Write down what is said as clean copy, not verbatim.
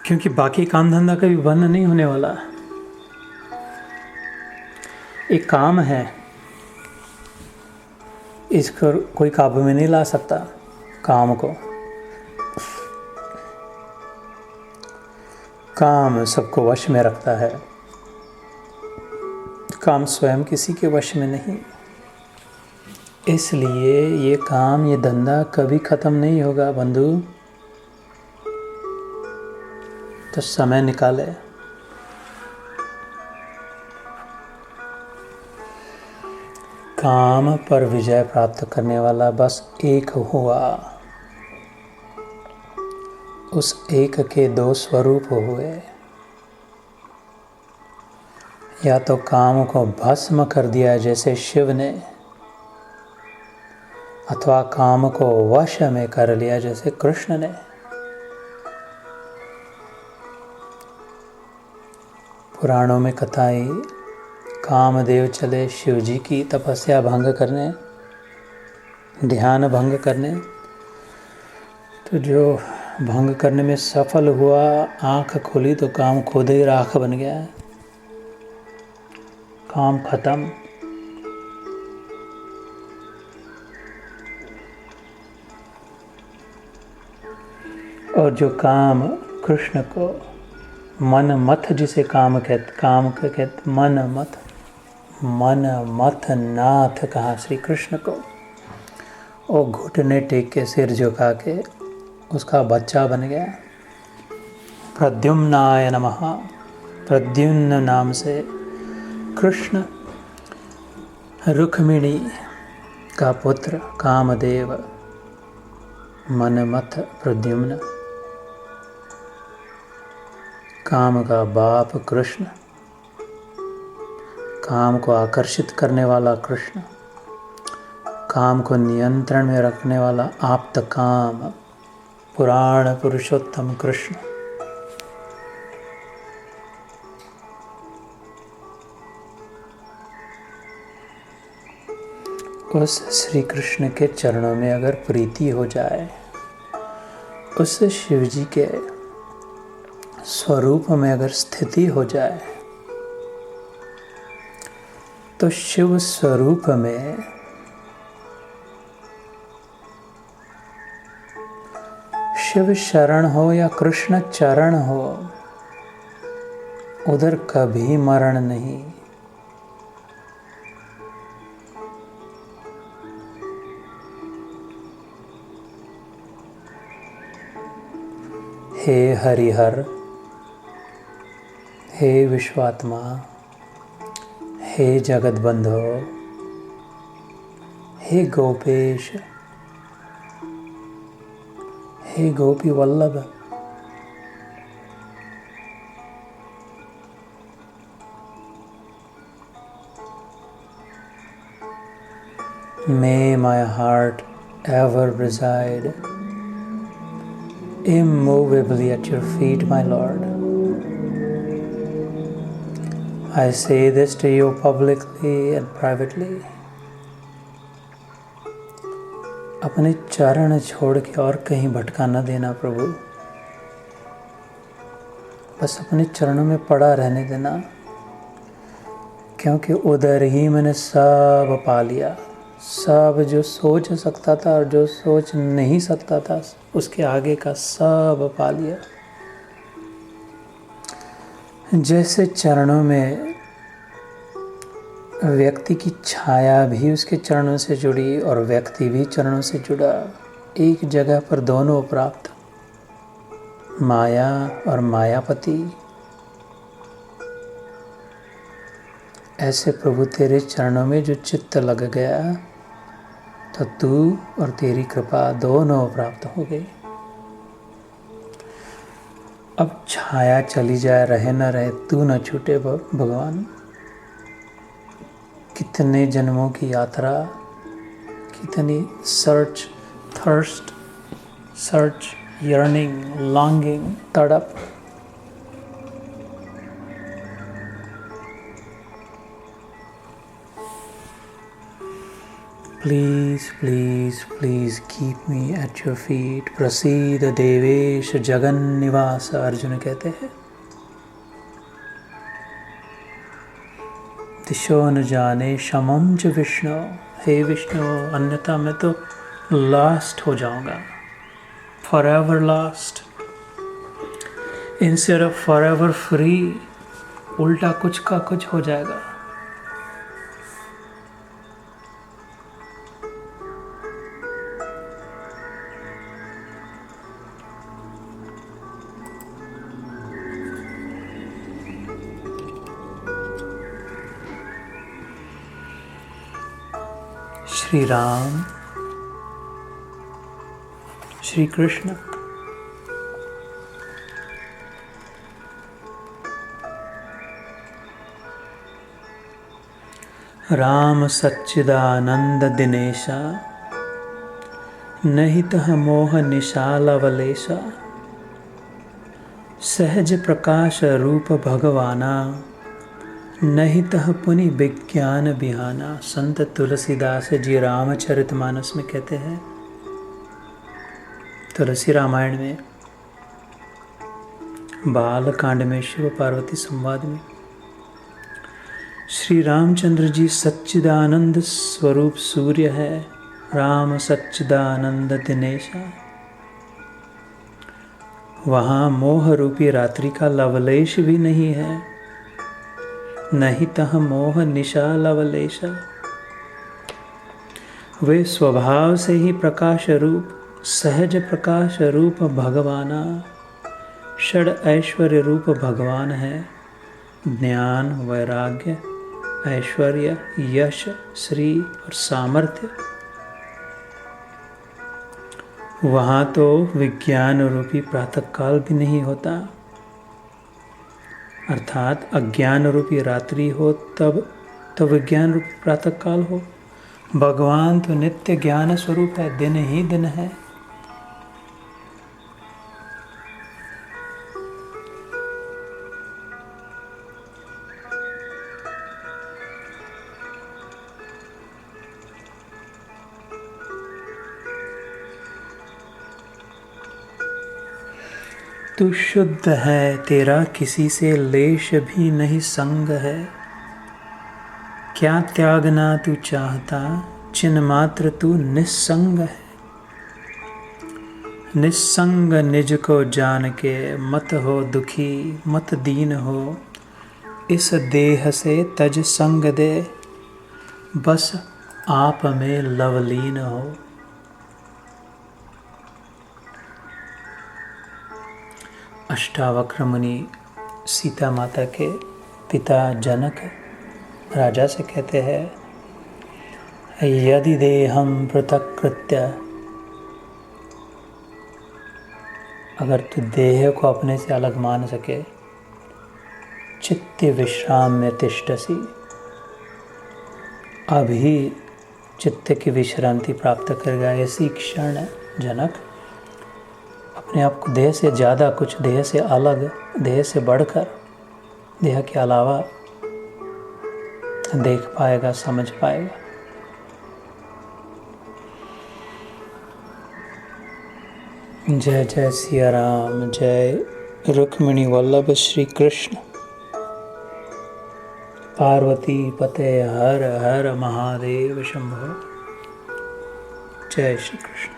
क्योंकि बाकी काम धंधा कभी बंद नहीं होने वाला। एक काम है, इसको कोई काबू में नहीं ला सकता। काम को, काम सबको वश में रखता है, काम स्वयं किसी के वश में नहीं। इसलिए ये काम, ये धंधा कभी खत्म नहीं होगा बंधु। तो समय निकाले। काम पर विजय प्राप्त करने वाला बस एक हुआ। उस एक के दो स्वरूप हुए। या तो काम को भस्म कर दिया जैसे शिव ने, अथवा काम को वश में कर लिया जैसे कृष्ण ने। पुराणों में कथाएं, कामदेव चले शिव जी की तपस्या भंग करने, ध्यान भंग करने। तो जो भंग करने में सफल हुआ, आंख खोली तो काम खुद ही राख बन गया, काम खत्म। और जो काम कृष्ण को, मन मथ जिसे काम कहते मन मथ नाथ कहा श्री कृष्ण को। वो घुटने टेक के सिर झुका के उसका बच्चा बन गया। प्रद्युम्नाय नमः। प्रद्युम्न नाम से कृष्ण रुक्मिणी का पुत्र कामदेव, मनमथ प्रद्युम्न। काम का बाप कृष्ण, काम को आकर्षित करने वाला कृष्ण, काम को नियंत्रण में रखने वाला आप्त काम, पुराण पुरुषोत्तम कृष्ण। उस श्री कृष्ण के चरणों में अगर प्रीति हो जाए, उस शिव जी के स्वरूप में अगर स्थिति हो जाए, तो शिव स्वरूप में शिव शरण हो या कृष्ण चरण हो, उधर कभी मरण नहीं। हे हरिहर, हे विश्वात्मा, हे जगत बंधो, हे गोपेश, हे गोपी Vallabh, may my heart ever reside immovably at your feet, my Lord. I say this to you publicly and privately. अपने चरण छोड़ के और कहीं भटका न देना प्रभु, बस अपने चरणों में पड़ा रहने देना, क्योंकि उधर ही मैंने सब पा लिया। सब जो सोच सकता था और जो सोच नहीं सकता था, उसके आगे का सब पा लिया। जैसे चरणों में व्यक्ति की छाया भी उसके चरणों से जुड़ी और व्यक्ति भी चरणों से जुड़ा, एक जगह पर दोनों प्राप्त, माया और मायापति। ऐसे प्रभु तेरे चरणों में जो चित्त लग गया, तो तू और तेरी कृपा दोनों प्राप्त हो गई। अब छाया चली जाए, रहे न रहे, तू न छूटे भगवान। कितने जन्मों की यात्रा, कितनी search, thirst, search, yearning, longing, तड़प। Please, please, please keep me at your feet. प्रसीद देवेश जगन निवास, अर्जुन कहते हैं। दिशो न जाने शमम च विष्णु, हे विष्णु अन्यथा मैं तो लास्ट हो जाऊंगा, forever lost instead of forever free, उल्टा कुछ का कुछ हो जाएगा। श्री राम, श्री कृष्ण राम सच्चिदानंद दिनेशा, नहितः मोह निशालवलेशा, सहज प्रकाश रूप भगवाना, नहितः पुनि विज्ञान बिहाना। संत तुलसीदास जी रामचरितमानस में कहते हैं, तुलसी रामायण में बाल कांड में शिव पार्वती संवाद में श्री रामचंद्र जी सच्चिदानंद स्वरूप सूर्य है। राम सच्चिदानंद दिनेशा, वहाँ मोह रूपी रात्रि का लवलेश भी नहीं है। नहितः मोह निशा लवलेशा, वे स्वभाव से ही प्रकाश रूप, सहज प्रकाश रूप भगवाना, षड ऐश्वर्य रूप भगवान है। ज्ञान, वैराग्य, ऐश्वर्य, यश, श्री और सामर्थ्य, वहाँ तो विज्ञान रूपी प्रातःकाल भी नहीं होता, अर्थात अज्ञान रूपी रात्रि हो तब विज्ञान रूपी प्रातःकाल हो। भगवान तो नित्य ज्ञान स्वरूप है, दिन ही दिन है। तू शुद्ध है, तेरा किसी से लेश भी नहीं संग है। क्या त्यागना तू चाहता, चिन्ह मात्र तू निस्संग है। निस्संग निज को जान के, मत हो दुखी मत दीन हो। इस देह से तज संग दे, बस आप में लवलीन हो। अष्टावक्र मुनि सीता माता के पिता जनक राजा से कहते हैं, यदि देहं पृथक् कृत्य, अगर तू देह को अपने से अलग मान सके, चित्त विश्राम्य तिष्ठसि, अभी चित्त की विश्रांति प्राप्त करेगा। ऐसी क्षण जनक अपने आप को देह से ज़्यादा कुछ, देह से अलग, देह से बढ़कर, देह के अलावा देख पाएगा, समझ पाएगा। जय जय सिया राम, जय रुक्मिणी वल्लभ श्री कृष्ण। पार्वती पते हर हर महादेव शंभो। जय श्री कृष्ण।